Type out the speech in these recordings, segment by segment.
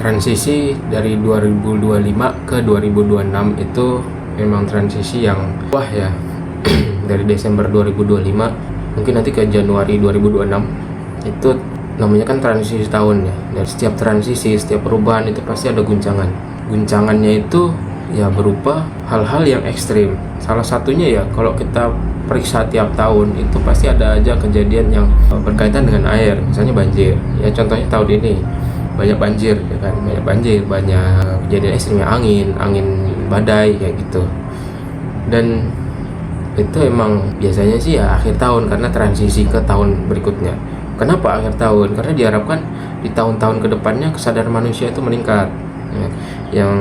Transisi dari 2025 ke 2026 itu memang transisi yang wah ya. Dari Desember 2025 mungkin nanti ke Januari 2026 itu namanya kan transisi tahun ya. Dan setiap transisi, setiap perubahan itu pasti ada guncangannya itu ya berupa hal-hal yang ekstrim. Salah satunya ya kalau kita periksa tiap tahun itu pasti ada aja kejadian yang berkaitan dengan air, misalnya banjir ya. Contohnya tahun ini banyak banjir ya kan, banyak kejadian ekstrim ya, angin badai kayak gitu. Dan itu emang biasanya sih ya akhir tahun karena transisi ke tahun berikutnya. Kenapa akhir tahun? Karena diharapkan di tahun-tahun kedepannya kesadaran manusia itu meningkat ya. Yang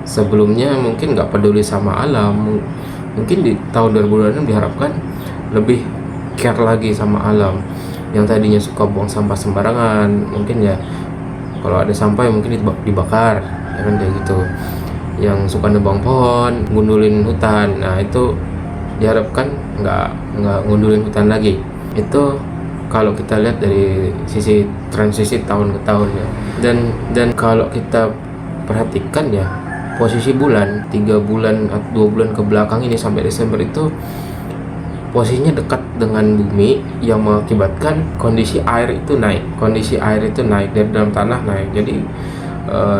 sebelumnya mungkin nggak peduli sama alam, mungkin di tahun 2026 diharapkan lebih care lagi sama alam. Yang tadinya suka buang sampah sembarangan, mungkin ya kalau ada sampah ya mungkin dibakar ya kan, kayak gitu. Yang suka nebang pohon, ngundulin hutan, nah itu diharapkan nggak ngundulin hutan lagi. Itu kalau kita lihat dari sisi transisi tahun ke tahun ya. Dan kalau kita perhatikan ya, posisi bulan 3 bulan atau 2 bulan ke belakang ini sampai Desember itu posisinya dekat dengan bumi yang mengakibatkan kondisi air itu naik dari dalam tanah naik. Jadi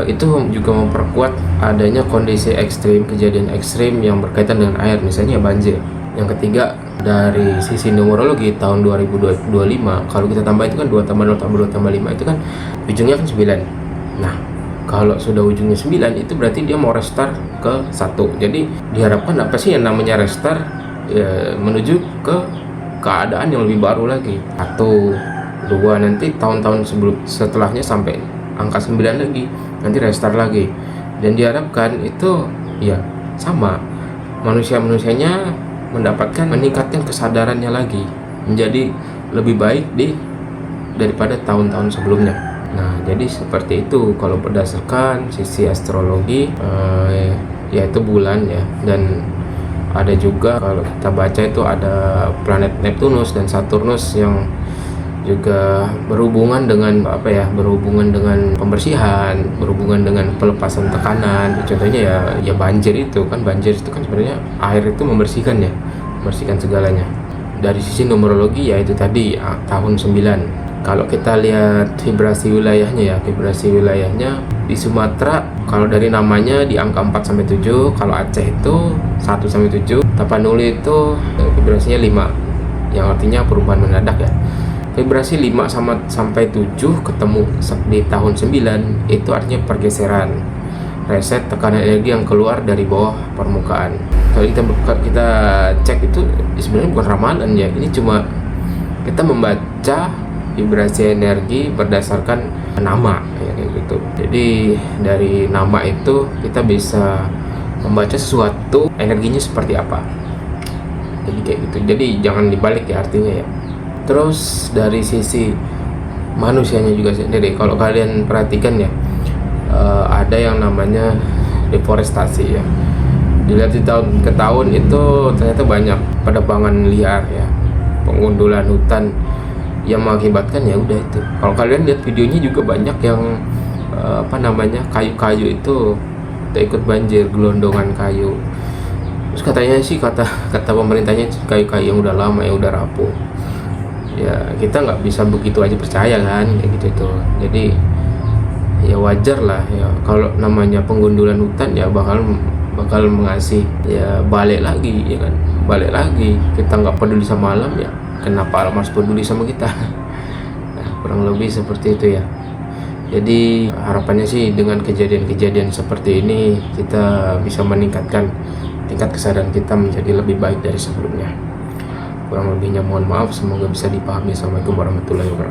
itu juga memperkuat adanya kondisi ekstrim, kejadian ekstrim yang berkaitan dengan air, misalnya banjir. Yang ketiga, dari sisi numerologi tahun 2025 kalau kita tambah itu kan 2 tambah 0 tambah 2 tambah 5 itu kan ujungnya kan 9. Nah, kalau sudah ujungnya 9 itu berarti dia mau restart ke 1. Jadi diharapkan apa sih yang namanya restart ya, menuju ke keadaan yang lebih baru lagi. 1, 2, nanti tahun-tahun setelahnya sampai angka 9 lagi, nanti restart lagi. Dan diharapkan itu ya sama, manusianya mendapatkan meningkatkan kesadarannya lagi menjadi lebih baik daripada tahun-tahun sebelumnya. Nah, jadi seperti itu kalau berdasarkan sisi astrologi yaitu bulan ya. Dan ada juga kalau kita baca itu ada planet Neptunus dan Saturnus yang juga berhubungan dengan berhubungan dengan pembersihan, berhubungan dengan pelepasan tekanan. Contohnya ya banjir itu kan sebenarnya air itu membersihkan segalanya. Dari sisi numerologi ya itu tadi tahun 9. Kalau kita lihat vibrasi wilayahnya di Sumatera, kalau dari namanya di angka 4 sampai 7, kalau Aceh itu 1 sampai 7, Tapanuli itu vibrasinya 5, yang artinya perubahan mendadak ya. Vibrasi 5 sampai 7 ketemu di tahun 9 itu artinya pergeseran, reset, tekanan energi yang keluar dari bawah permukaan. Kalau kita cek itu sebenarnya bukan ramalan ya, ini cuma kita membaca vibrasi energi berdasarkan nama ya, kayak gitu. Jadi dari nama itu kita bisa membaca sesuatu energinya seperti apa. Jadi kayak gitu. Jadi jangan dibalik ya artinya ya. Terus dari sisi manusianya juga sendiri, kalau kalian perhatikan ya, ada yang namanya deforestasi ya. Dilihat di tahun ke tahun itu ternyata banyak penebangan liar ya, pengundulan hutan yang mengakibatkan ya udah itu. Kalau kalian lihat videonya juga banyak yang kayu-kayu itu ikut banjir, gelondongan kayu. Terus katanya sih kata pemerintahnya kayu-kayu yang udah lama yang udah rapuh. Ya kita nggak bisa begitu aja percaya kan kayak gitu tuh. Jadi ya wajar lah ya kalau namanya penggundulan hutan ya bakal mengasih ya balik lagi kita nggak peduli sama alam ya, kenapa alam harus peduli sama kita? Nah, kurang lebih seperti itu ya. Jadi harapannya sih dengan kejadian-kejadian seperti ini kita bisa meningkatkan tingkat kesadaran kita menjadi lebih baik dari sebelumnya. Kurang lebihnya mohon maaf, semoga bisa dipahami. Assalamualaikum warahmatullahi wabarakatuh.